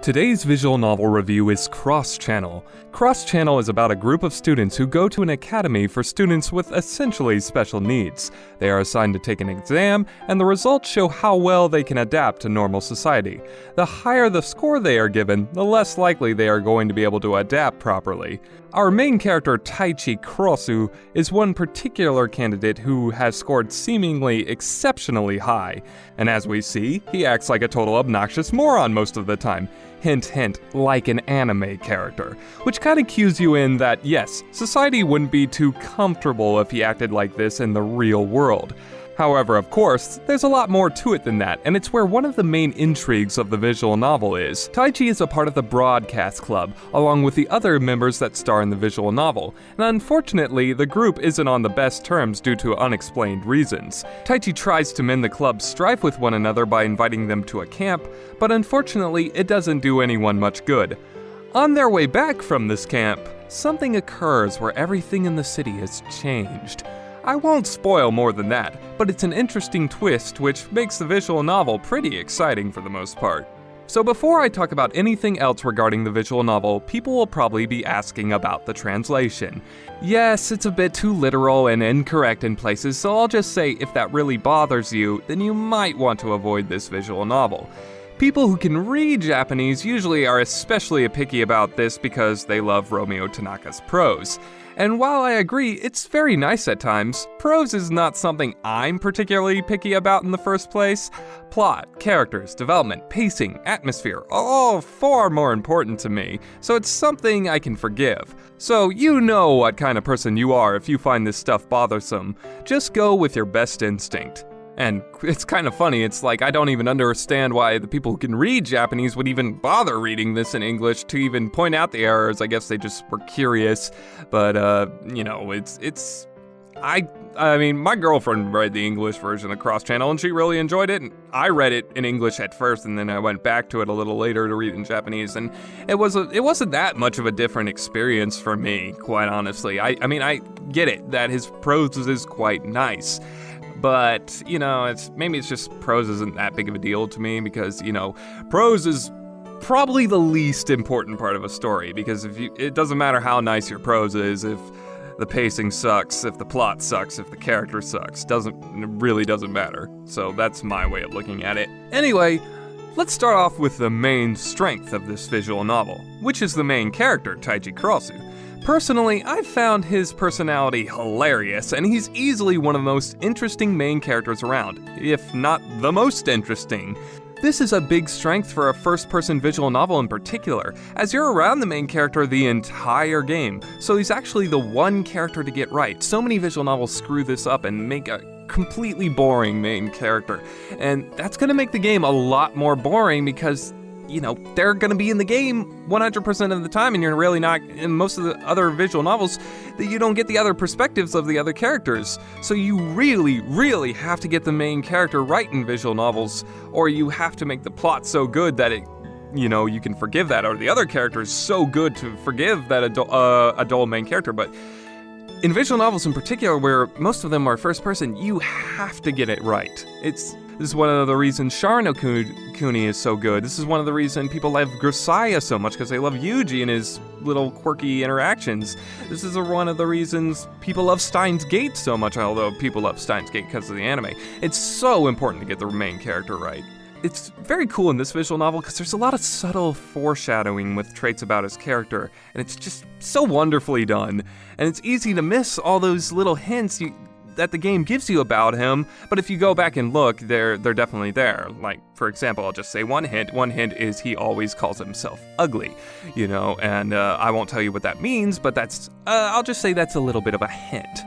Today's visual novel review is Cross Channel. Cross Channel is about a group of students who go to an academy for students with essentially special needs. They are assigned to take an exam, and the results show how well they can adapt to normal society. The higher the score they are given, the less likely they are going to be able to adapt properly. Our main character, Taichi Kurosu, is one particular candidate who has scored seemingly exceptionally high. And as we see, he acts like a total obnoxious moron most of the time. Hint, hint, like an anime character. Which kind of cues you in that, yes, society wouldn't be too comfortable if he acted like this in the real world. However, of course, there's a lot more to it than that, and it's where one of the main intrigues of the visual novel is. Taichi is a part of the Broadcast Club, along with the other members that star in the visual novel, and unfortunately, the group isn't on the best terms due to unexplained reasons. Taichi tries to mend the club's strife with one another by inviting them to a camp, but unfortunately, it doesn't do anyone much good. On their way back from this camp, something occurs where everything in the city has changed. I won't spoil more than that, but it's an interesting twist which makes the visual novel pretty exciting for the most part. So before I talk about anything else regarding the visual novel, people will probably be asking about the translation. Yes, it's a bit too literal and incorrect in places, so I'll just say if that really bothers you, then you might want to avoid this visual novel. People who can read Japanese usually are especially picky about this because they love Romeo Tanaka's prose. And while I agree, it's very nice at times, prose is not something I'm particularly picky about in the first place. Plot, characters, development, pacing, atmosphere, all far more important to me, so it's something I can forgive. So you know what kind of person you are if you find this stuff bothersome. Just go with your best instinct. And it's kind of funny, it's like I don't even understand why the people who can read Japanese would even bother reading this in English to even point out the errors. I guess they just were curious, but I mean, my girlfriend read the English version of Cross Channel and she really enjoyed it, and I read it in English at first and then I went back to it a little later to read it in Japanese, and it wasn't that much of a different experience for me, quite honestly. I mean, I get it that his prose is quite nice. But, maybe it's just prose isn't that big of a deal to me because, prose is probably the least important part of a story because it doesn't matter how nice your prose is if the pacing sucks, if the plot sucks, if the character sucks. It really doesn't matter. So that's my way of looking at it. Anyway, let's start off with the main strength of this visual novel, which is the main character, Taichi Kurosu. Personally, I've found his personality hilarious, and he's easily one of the most interesting main characters around, if not the most interesting. This is a big strength for a first-person visual novel in particular, as you're around the main character the entire game, so he's actually the one character to get right. So many visual novels screw this up and make a completely boring main character, and that's gonna make the game a lot more boring because they're going to be in the game 100% of the time, and you're really not, in most of the other visual novels, that you don't get the other perspectives of the other characters. So you really, really have to get the main character right in visual novels, or you have to make the plot so good that you can forgive that, or the other character is so good to forgive that a dull main character. But in visual novels in particular, where most of them are first person, you have to get it right. This is one of the reasons Shara no Kuni is so good. This is one of the reasons people love Grisaya so much, because they love Yuji and his little quirky interactions. This is one of the reasons people love Steins Gate so much, although people love Steins Gate because of the anime. It's so important to get the main character right. It's very cool in this visual novel because there's a lot of subtle foreshadowing with traits about his character, and it's just so wonderfully done. And it's easy to miss all those little hints that the game gives you about him, but if you go back and look, they're definitely there. Like, for example, I'll just say one hint. One hint is he always calls himself ugly, and I won't tell you what that means, but I'll just say that's a little bit of a hint.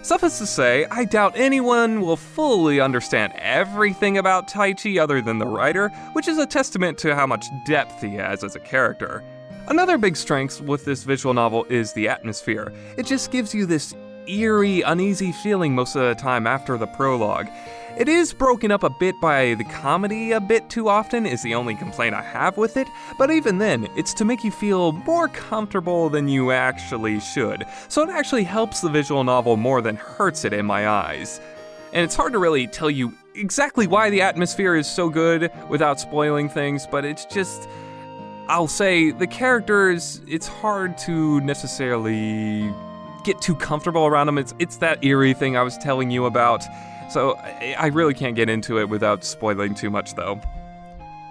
Suffice to say, I doubt anyone will fully understand everything about Taichi other than the writer, which is a testament to how much depth he has as a character. Another big strength with this visual novel is the atmosphere. It just gives you this eerie, uneasy feeling most of the time after the prologue. It is broken up a bit by the comedy a bit too often is the only complaint I have with it, but even then, it's to make you feel more comfortable than you actually should, so it actually helps the visual novel more than hurts it in my eyes. And it's hard to really tell you exactly why the atmosphere is so good without spoiling things, but it's just I'll say the characters, it's hard to necessarily get too comfortable around them. It's that eerie thing I was telling you about. So I really can't get into it without spoiling too much, though.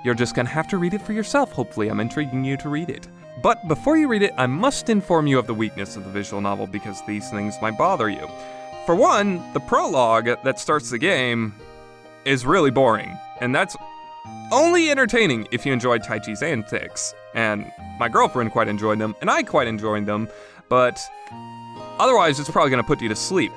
You're just gonna have to read it for yourself. Hopefully I'm intriguing you to read it. But before you read it, I must inform you of the weakness of the visual novel because these things might bother you. For one, the prologue that starts the game is really boring, and that's only entertaining if you enjoyed Taichi's antics. And my girlfriend quite enjoyed them, and I quite enjoyed them, but otherwise it's probably gonna put you to sleep.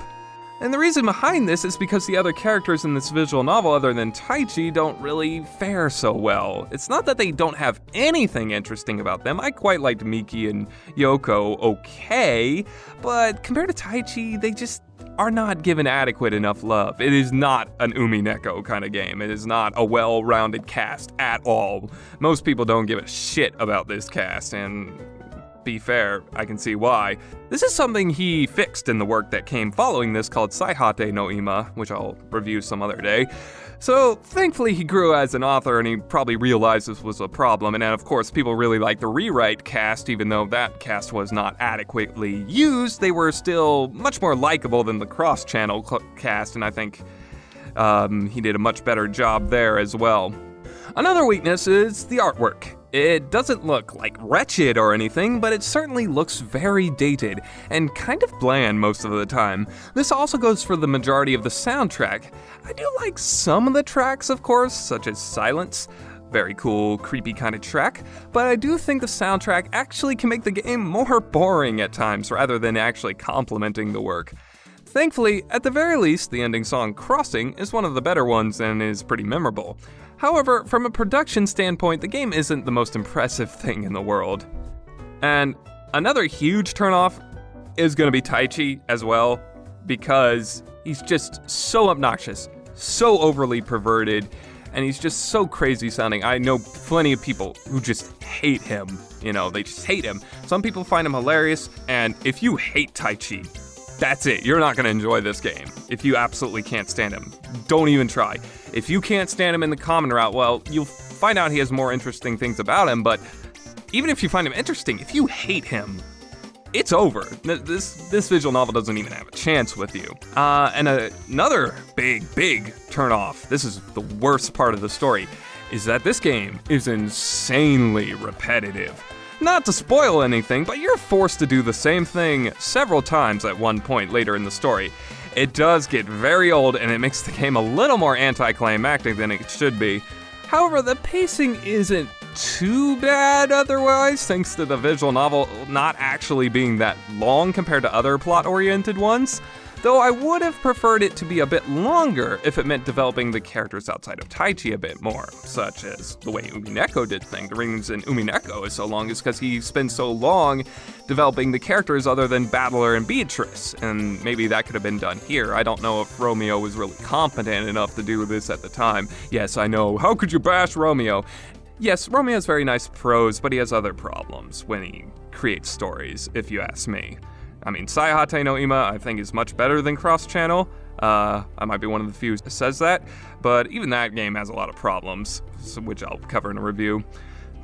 And the reason behind this is because the other characters in this visual novel other than Taichi don't really fare so well. It's not that they don't have anything interesting about them. I quite liked Miki and Yoko okay, but compared to Taichi, they just are not given adequate enough love. It is not an Umineko kind of game. It is not a well-rounded cast at all. Most people don't give a shit about this cast, and be fair, I can see why. This is something he fixed in the work that came following this called Saihate no Ima, which I'll review some other day. So thankfully he grew as an author and he probably realized this was a problem. And then of course people really liked the rewrite cast, even though that cast was not adequately used. They were still much more likable than the cross-channel cast, and I think he did a much better job there as well. Another weakness is the artwork. It doesn't look like wretched or anything, but it certainly looks very dated and kind of bland most of the time. This also goes for the majority of the soundtrack. I do like some of the tracks, of course, such as Silence. Very cool, creepy kind of track, but I do think the soundtrack actually can make the game more boring at times rather than actually complementing the work. Thankfully, at the very least, the ending song Crossing is one of the better ones and is pretty memorable. However, from a production standpoint, the game isn't the most impressive thing in the world. And another huge turnoff is going to be Taichi as well, because he's just so obnoxious, so overly perverted, and he's just so crazy sounding. I know plenty of people who just hate him, they just hate him. Some people find him hilarious, and if you hate Taichi, that's it. You're not going to enjoy this game if you absolutely can't stand him. Don't even try. If you can't stand him in the common route, well, you'll find out he has more interesting things about him, but even if you find him interesting, if you hate him, it's over. This visual novel doesn't even have a chance with you. And another big turnoff, this is the worst part of the story, is that this game is insanely repetitive. Not to spoil anything, but you're forced to do the same thing several times at one point later in the story. It does get very old, and it makes the game a little more anticlimactic than it should be. However, the pacing isn't too bad otherwise, thanks to the visual novel not actually being that long compared to other plot-oriented ones. Though I would have preferred it to be a bit longer if it meant developing the characters outside of Taichi a bit more, such as the way Umineko did things. The reason Umineko is so long is because he spends so long developing the characters other than Battler and Beatrice, and maybe that could have been done here. I don't know if Romeo was really competent enough to do this at the time. Yes, I know, how could you bash Romeo? Yes, Romeo has very nice prose, but he has other problems when he creates stories, if you ask me. I mean, Saihate no Ima, I think, is much better than Cross Channel. I might be one of the few who says that, but even that game has a lot of problems, which I'll cover in a review.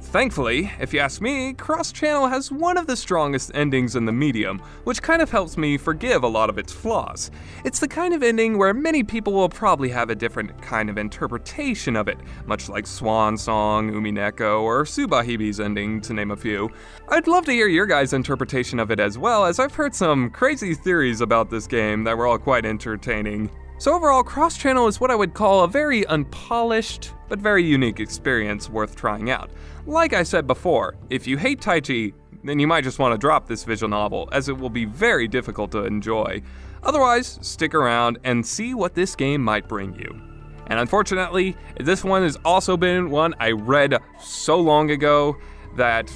Thankfully, if you ask me, Cross Channel has one of the strongest endings in the medium, which kind of helps me forgive a lot of its flaws. It's the kind of ending where many people will probably have a different kind of interpretation of it, much like Swan Song, Umineko, or Tsubahibi's ending, to name a few. I'd love to hear your guys' interpretation of it as well, as I've heard some crazy theories about this game that were all quite entertaining. So overall, Cross Channel is what I would call a very unpolished, but very unique experience worth trying out. Like I said before, if you hate Taichi, then you might just want to drop this visual novel, as it will be very difficult to enjoy. Otherwise, stick around and see what this game might bring you. And unfortunately, this one has also been one I read so long ago that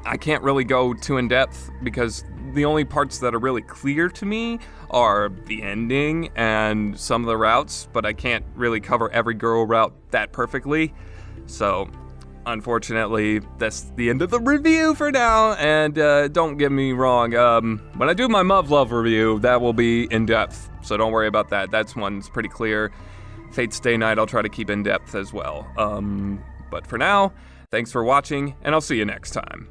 I can't really go too in depth, because the only parts that are really clear to me are the ending and some of the routes, but I can't really cover every girl route that perfectly. So, unfortunately, that's the end of the review for now, and don't get me wrong, when I do my Muv-Luv review, that will be in-depth, so don't worry about that. That's one's pretty clear. Fate Stay Night I'll try to keep in-depth as well. But for now, Thanks for watching, and I'll see you next time.